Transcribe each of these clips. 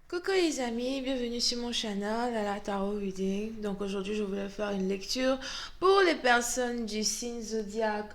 Coucou les amis, bienvenue sur mon channel à la Tarot Reading. Donc aujourd'hui je voulais faire une lecture pour les personnes du signe zodiaque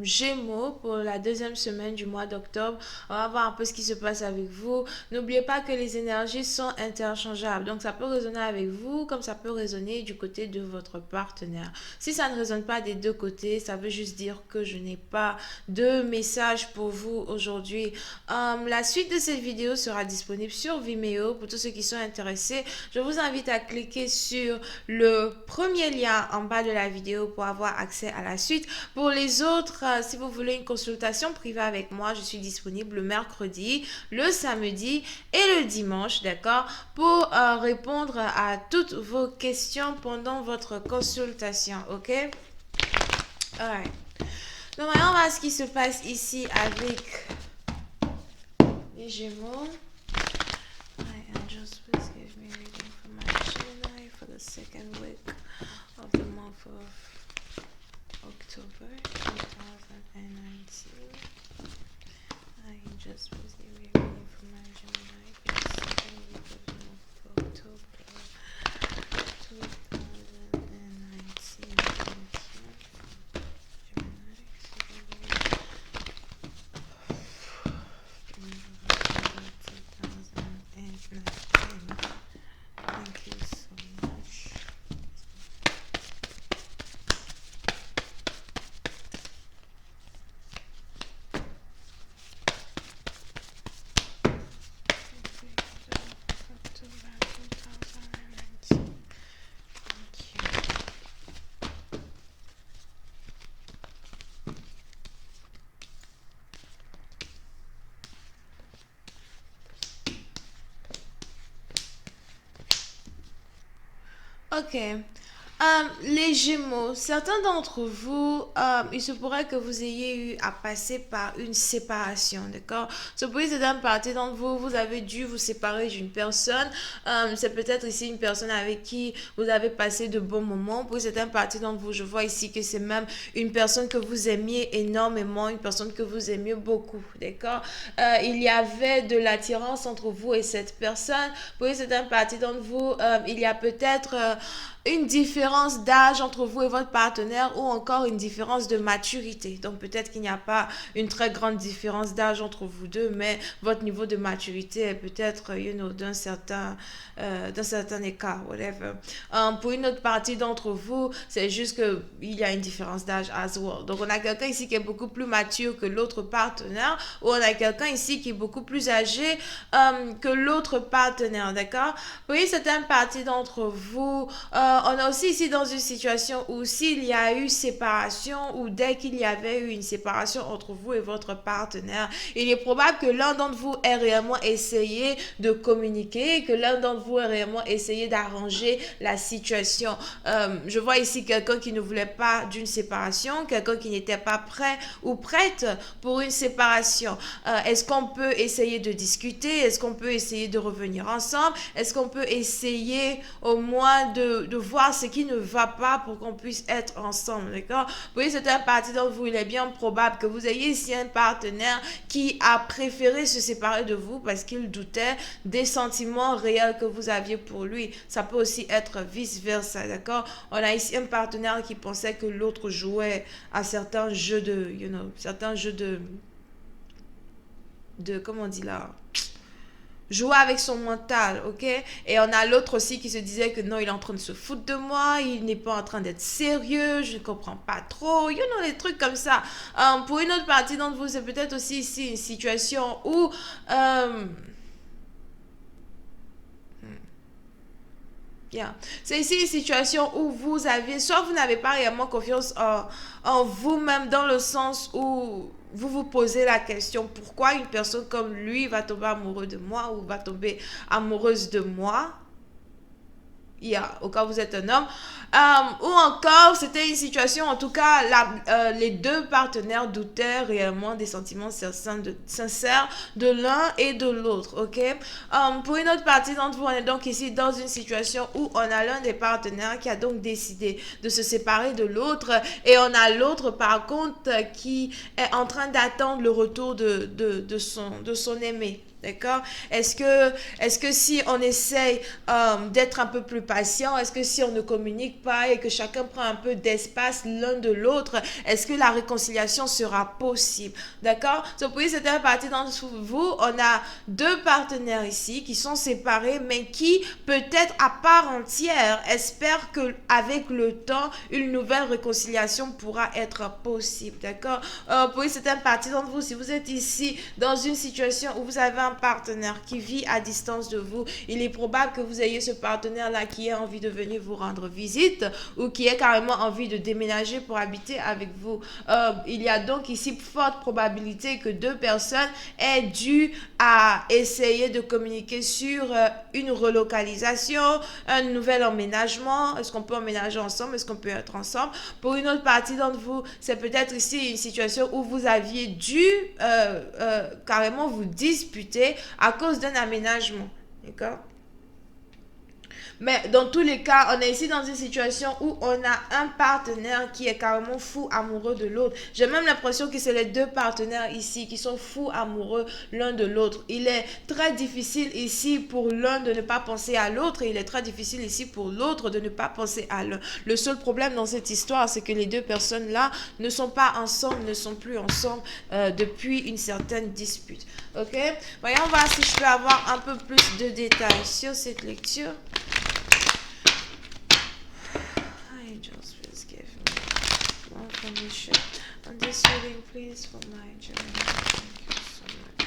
Gémeaux pour la deuxième semaine du mois d'octobre. On va voir un peu ce qui se passe avec vous. N'oubliez pas que les énergies sont interchangeables. Donc ça peut résonner avec vous comme ça peut résonner du côté de votre partenaire. Si ça ne résonne pas des deux côtés, ça veut juste dire que je n'ai pas de message pour vous aujourd'hui. La suite de cette vidéo sera disponible sur Vimeo pour tous ceux qui sont intéressés. Je vous invite à cliquer sur le premier lien en bas de la vidéo pour avoir accès à la suite. Pour les autres, si vous voulez une consultation privée avec moi, je suis disponible le mercredi, le samedi et le dimanche, d'accord, pour répondre à toutes vos questions pendant votre consultation, ok? Alright. Donc maintenant, on va voir ce qui se passe ici avec les Gémeaux. Hi, angels, please give me a reading for my Gemini for the second week of the month of October 2019. Hi, angels, please give me a reading for my Gemini for the second week of the month of October 2019. Thank you so much. October 2019. Thank you. Ok. Les Gémeaux, certains d'entre vous, il se pourrait que vous ayez eu à passer par une séparation, d'accord? Ce pourrait être d'une partie d'entre vous, vous avez dû vous séparer d'une personne. C'est peut-être ici une personne avec qui vous avez passé de bons moments. Pour certaines parties d'entre vous, je vois ici que c'est même une personne que vous aimiez énormément, une personne que vous aimiez beaucoup, d'accord? Il y avait de l'attirance entre vous et cette personne. Pour certaines parties d'entre vous, il y a peut-être une différence d'âge entre vous et votre partenaire ou encore une différence de maturité. Donc peut-être qu'il n'y a pas une très grande différence d'âge entre vous deux, mais votre niveau de maturité est peut-être, d'un certain écart, whatever. Pour une autre partie d'entre vous, c'est juste que il y a une différence d'âge as well. Donc on a quelqu'un ici qui est beaucoup plus mature que l'autre partenaire, ou on a quelqu'un ici qui est beaucoup plus âgé que l'autre partenaire, d'accord? Pour une certaine partie d'entre vous, on est aussi ici dans une situation où s'il y a eu séparation ou dès qu'il y avait eu une séparation entre vous et votre partenaire, il est probable que l'un d'entre vous ait réellement essayé de communiquer, que l'un d'entre vous ait réellement essayé d'arranger la situation. Je vois ici quelqu'un qui ne voulait pas d'une séparation, quelqu'un qui n'était pas prêt ou prête pour une séparation. Est-ce qu'on peut essayer de discuter? Est-ce qu'on peut essayer de revenir ensemble? Est-ce qu'on peut essayer au moins de voir ce qui ne va pas pour qu'on puisse être ensemble, d'accord? Oui, c'est un parti d'entre vous, il est bien probable que vous ayez ici un partenaire qui a préféré se séparer de vous parce qu'il doutait des sentiments réels que vous aviez pour lui. Ça peut aussi être vice-versa, d'accord? On a ici un partenaire qui pensait que l'autre jouait à certains jeux de, certains jeux comment on dit là? Jouer avec son mental, ok? Et on a l'autre aussi qui se disait que non, il est en train de se foutre de moi, il n'est pas en train d'être sérieux, je ne comprends pas trop, des trucs comme ça. Pour une autre partie d'entre vous, c'est peut-être aussi ici une situation où... Yeah. C'est ici une situation où vous avez, soit vous n'avez pas réellement confiance en vous-même dans le sens où vous vous posez la question pourquoi une personne comme lui va tomber amoureux de moi ou va tomber amoureuse de moi. au cas où vous êtes un homme. Ou encore, c'était une situation, en tout cas, les deux partenaires doutaient réellement des sentiments sincères de l'un et de l'autre, ok? Pour une autre partie d'entre vous, on est donc ici dans une situation où on a l'un des partenaires qui a donc décidé de se séparer de l'autre et on a l'autre, par contre, qui est en train d'attendre le retour de son aimé. D'accord? Est-ce que si on essaye d'être un peu plus patient, est-ce que si on ne communique pas et que chacun prend un peu d'espace l'un de l'autre, est-ce que la réconciliation sera possible? D'accord? Donc, oui, c'est une partie d'entre vous. On a deux partenaires ici qui sont séparés, mais qui, peut-être à part entière, espèrent qu'avec le temps, une nouvelle réconciliation pourra être possible. D'accord? Oui, c'est une partie d'entre vous. Si vous êtes ici dans une situation où vous avez un partenaire qui vit à distance de vous, il est probable que vous ayez ce partenaire-là qui ait envie de venir vous rendre visite ou qui ait carrément envie de déménager pour habiter avec vous. Il y a donc ici forte probabilité que deux personnes aient dû à essayer de communiquer sur une relocalisation, un nouvel emménagement. Est-ce qu'on peut emménager ensemble? Est-ce qu'on peut être ensemble? Pour une autre partie d'entre vous, c'est peut-être ici une situation où vous aviez dû carrément vous disputer à cause d'un aménagement. D'accord? Mais dans tous les cas, on est ici dans une situation où on a un partenaire qui est carrément fou amoureux de l'autre. J'ai même l'impression que c'est les deux partenaires ici qui sont fous amoureux l'un de l'autre. Il est très difficile ici pour l'un de ne pas penser à l'autre et il est très difficile ici pour l'autre de ne pas penser à l'un. Le seul problème dans cette histoire, c'est que les deux personnes-là ne sont pas ensemble, ne sont plus ensemble depuis une certaine dispute. Ok? Voyons voir si je peux avoir un peu plus de détails sur cette lecture. Angels, please give me more information on this reading, please, for my journey. Thank you so much.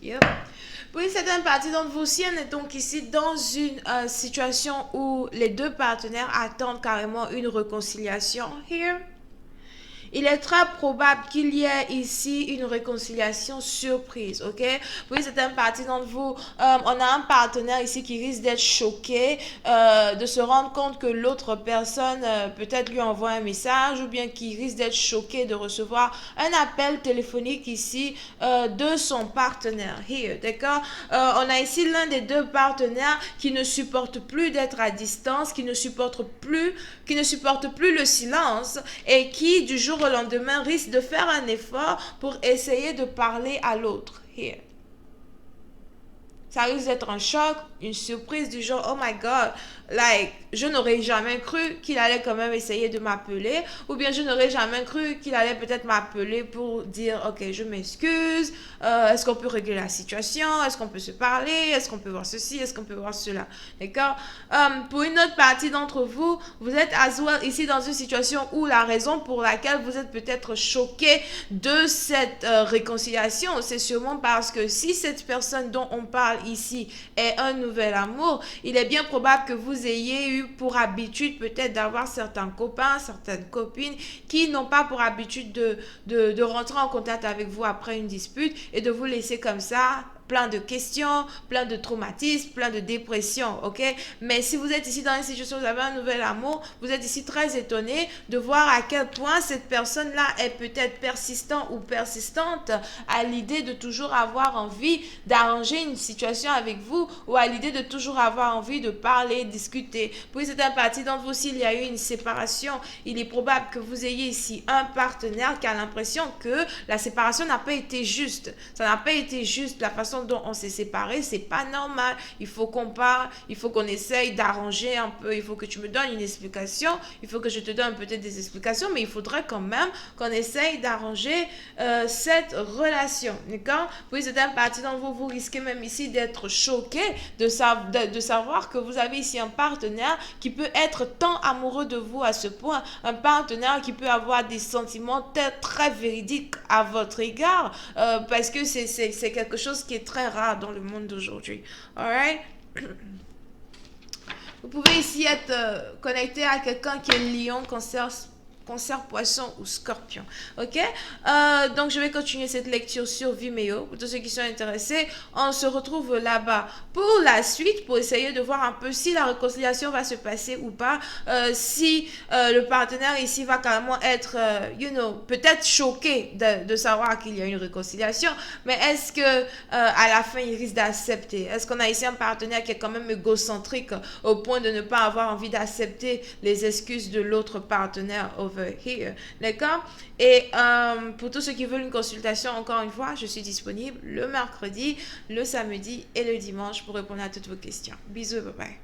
Yep. Pour une certaine partie d'entre vous, si on est donc ici dans une situation où les deux partenaires attendent carrément une réconciliation, here, il est très probable qu'il y ait ici une réconciliation surprise, ok? Oui, c'est une partie d'entre vous. On a un partenaire ici qui risque d'être choqué, de se rendre compte que l'autre personne peut-être lui envoie un message ou bien qui risque d'être choqué de recevoir un appel téléphonique ici de son partenaire. Here, d'accord? On a ici l'un des deux partenaires qui ne supporte plus d'être à distance, qui ne supporte plus le silence et qui, du jour au lendemain, risque de faire un effort pour essayer de parler à l'autre. Here. Ça risque d'être un choc, une surprise du genre, oh my God, like, je n'aurais jamais cru qu'il allait quand même essayer de m'appeler, ou bien je n'aurais jamais cru qu'il allait peut-être m'appeler pour dire, ok, je m'excuse, est-ce qu'on peut régler la situation, est-ce qu'on peut se parler, est-ce qu'on peut voir ceci, est-ce qu'on peut voir cela, d'accord? Pour une autre partie d'entre vous, vous êtes as well ici dans une situation où la raison pour laquelle vous êtes peut-être choqué de cette réconciliation, c'est sûrement parce que si cette personne dont on parle ici est un nouvel amour, il est bien probable que vous ayez eu pour habitude peut-être d'avoir certains copains, certaines copines qui n'ont pas pour habitude de rentrer en contact avec vous après une dispute et de vous laisser comme ça, plein de questions, plein de traumatismes, plein de dépression, ok? Mais si vous êtes ici dans une situation où vous avez un nouvel amour, vous êtes ici très étonné de voir à quel point cette personne-là est peut-être persistant ou persistante à l'idée de toujours avoir envie d'arranger une situation avec vous ou à l'idée de toujours avoir envie de parler, discuter. Pour certaines parties d'entre vous, s'il y a eu une séparation, il est probable que vous ayez ici un partenaire qui a l'impression que la séparation n'a pas été juste. Ça n'a pas été juste la façon façon dont on s'est séparés, c'est pas normal. Il faut qu'on parle, il faut qu'on essaye d'arranger un peu, il faut que tu me donnes une explication, il faut que je te donne peut-être des explications, mais il faudrait quand même qu'on essaye d'arranger cette relation. D'accord? Puis certaines parties d'entre vous, vous risquez même ici d'être choqué de savoir que vous avez ici un partenaire qui peut être tant amoureux de vous à ce point, un partenaire qui peut avoir des sentiments très véridiques à votre égard, parce que c'est quelque chose qui est très rare dans le monde d'aujourd'hui. Alright? Vous pouvez ici être connecté à quelqu'un qui est lion, cancer, poisson ou scorpion. Ok? Donc, je vais continuer cette lecture sur Vimeo. Pour tous ceux qui sont intéressés, on se retrouve là-bas pour la suite, pour essayer de voir un peu si la réconciliation va se passer ou pas. Si le partenaire ici va carrément être, peut-être choqué de savoir qu'il y a une réconciliation, mais est-ce que à la fin, il risque d'accepter? Est-ce qu'on a ici un partenaire qui est quand même égocentrique au point de ne pas avoir envie d'accepter les excuses de l'autre partenaire over here? D'accord? Et pour tous ceux qui veulent une consultation, encore une fois, je suis disponible le mercredi, le samedi et le dimanche pour répondre à toutes vos questions. Bisous, bye bye.